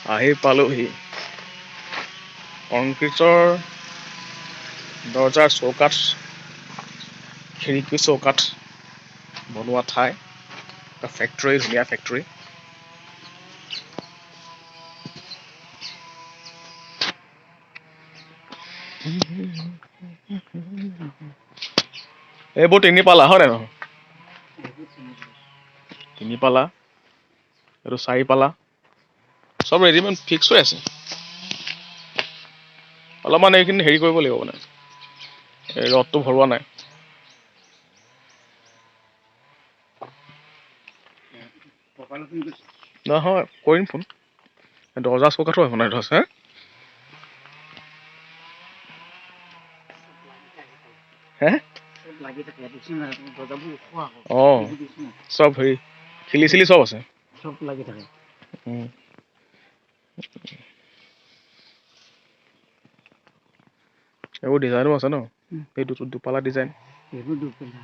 আহি পালোহি কংক্ৰিটৰ দৰজাৰ চৌকাঠ খিৰিকী চৌকাঠ বনোৱা ঠাই এটা ফেক্টৰী ধুনীয়া ফেক্টৰী এইবোৰ তিনি পালা হয় নাই নহয় তিনি পালা এইটো চাৰি পালা চব ৰেডিমেড ফিক্স হৈ আছে অলপমান এইখিনি হেৰি কৰিব লাগিব মানে এই ৰডটো ভৰোৱা নাই নহয় কৰিম ফোন দৰ্জা চৌকাঠো এখন নাই ধৰছে হে অঁ চব হেৰি খিলি চিলি চব আছে চব লাগি থাকে এইবোৰ ডিজাইনো আছে ন এই দুপালা ডিজাইন এইবোৰ দুপালা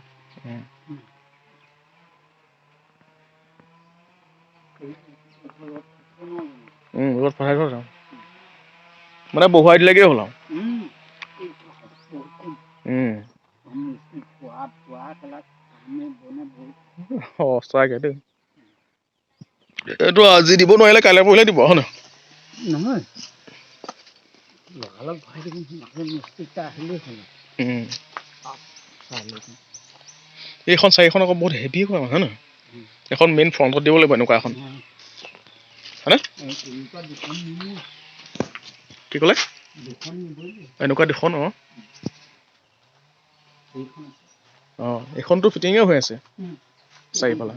ৰ'দ পঠাই থৈ যাওঁ মানে বহুৱাই দিলেগেই হ'ল আৰু সঁচাকে দেই এইটো আজি দিব নোৱাৰিলে কাইলৈ পৰহিলে দিব হয় নহয় লগালগ ভৰাই দিব মিস্ত্ৰীটা আহিলেই হ'ল এইখন চাৰিখন আকৌ বহুত হেভি কৰা হয় নহয় এখন মেইন ফ্ৰণ্টত দিব লাগিব এনেকুৱা এখন হয়নে কি ক'লে এনেকুৱা দুখন অঁ এইখনতো ফিটিঙে হৈ আছে চাৰিফালা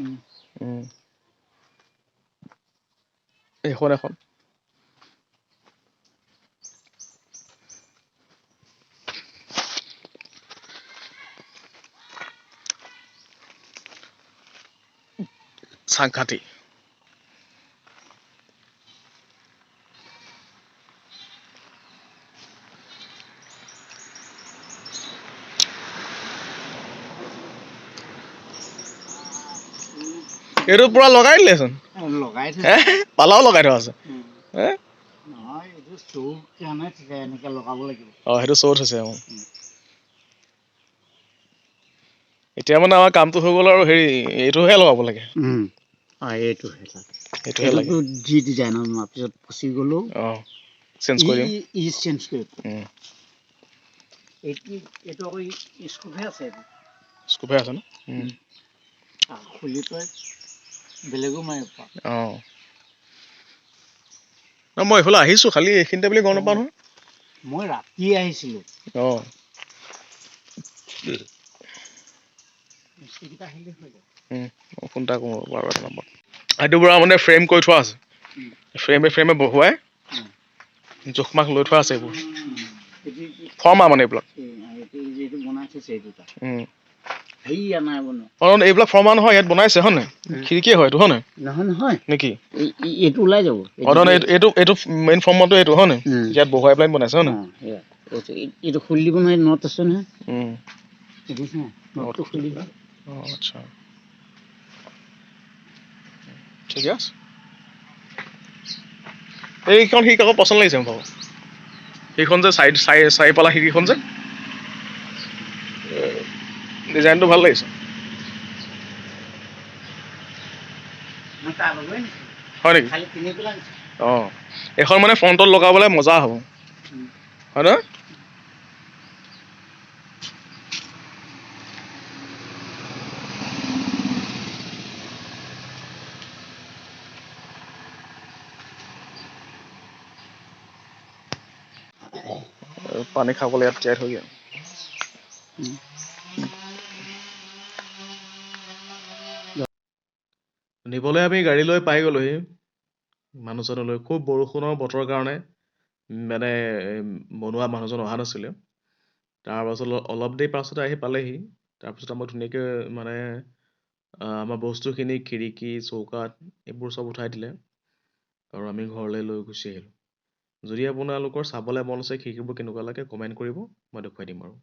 এইখন এখন সাংঘাতিক এইটো পুৰা লগাই দিলেচোন পালাও লগাই থোৱা আছে অঁ সেইটো চৌত হৈছে এতিয়া মানে আমাৰ কামটো হৈ গ'ল আৰু হেৰি এইটোহে লগাব লাগে এইটোহে লাগে যি ডিজাইনৰ পিছত ফচি গ'লো অঁ চেঞ্জ কৰি দিম চেঞ্জ কৰি এইটো আকৌ স্কুপহে আছে স্কুপহে আছে ন খুলি তই বেলেগো মাৰিব পাৰ অঁ মই এইফালে আহিছোঁ খালি এইখিনিতে বুলি গম নাপাওঁ নহয় মই ৰাতি আহিছিলোঁ অঁ ফোন এটা কৰোঁ বাৰু এটা নম্বৰ সেইটো পৰা মানে ফ্ৰেম কৰি থোৱা আছে ফ্ৰেমে বহুৱাই জোখমাখ লৈ থোৱা আছে এইবোৰ ফৰ্মা মানে এইবিলাক এইবিলাক ফৰ্মা নহয় ইয়াত বনাইছে হয় নাই খিৰিকীয়ে হয় এইটো হয় নাই নহয় নেকি এইটো ওলাই যাব এইটো মেইন ফৰ্মটো এইটো হয় নাই ইয়াত বহুৱাই পেলাই বনাইছে হয় নাই এইটো খুলি দিব নোৱাৰি নট আছে নহয় নটটো খুলি দিব আচ্ছা ঠিকে আছে এইখন খিৰিকী আকৌ পচন্দ লাগিছে মোৰ সেইখন যে চাৰিপালা খিৰিকীখন যে ডিজাইনটো ভাল লাগিছে হয় নেকি অঁ এখন মানে ফ্ৰণ্টত লগাবলৈ মজা হ'ব হয় ন পানী খাবলৈ ইয়াত তিয়াই থৈ দিয়া নিবলৈ আমি গাড়ী লৈ পাই গ'লোহি মানুহজনলৈ খুব বৰষুণৰ বতৰৰ কাৰণে মানে বনোৱা মানুহজন অহা নাছিলে তাৰপাছত অলপ দেৰি পাছতে আহি পালেহি তাৰপিছত আমাক ধুনীয়াকৈ মানে আমাৰ বস্তুখিনি খিৰিকী চৌকাঠ এইবোৰ চব উঠাই দিলে আৰু আমি ঘৰলৈ লৈ গুচি আহিলোঁ যদি আপোনালোকৰ চাবলৈ মন আছে খিৰিকীবোৰ কেনেকুৱা লাগে কমেণ্ট কৰিব মই দেখুৱাই দিম আৰু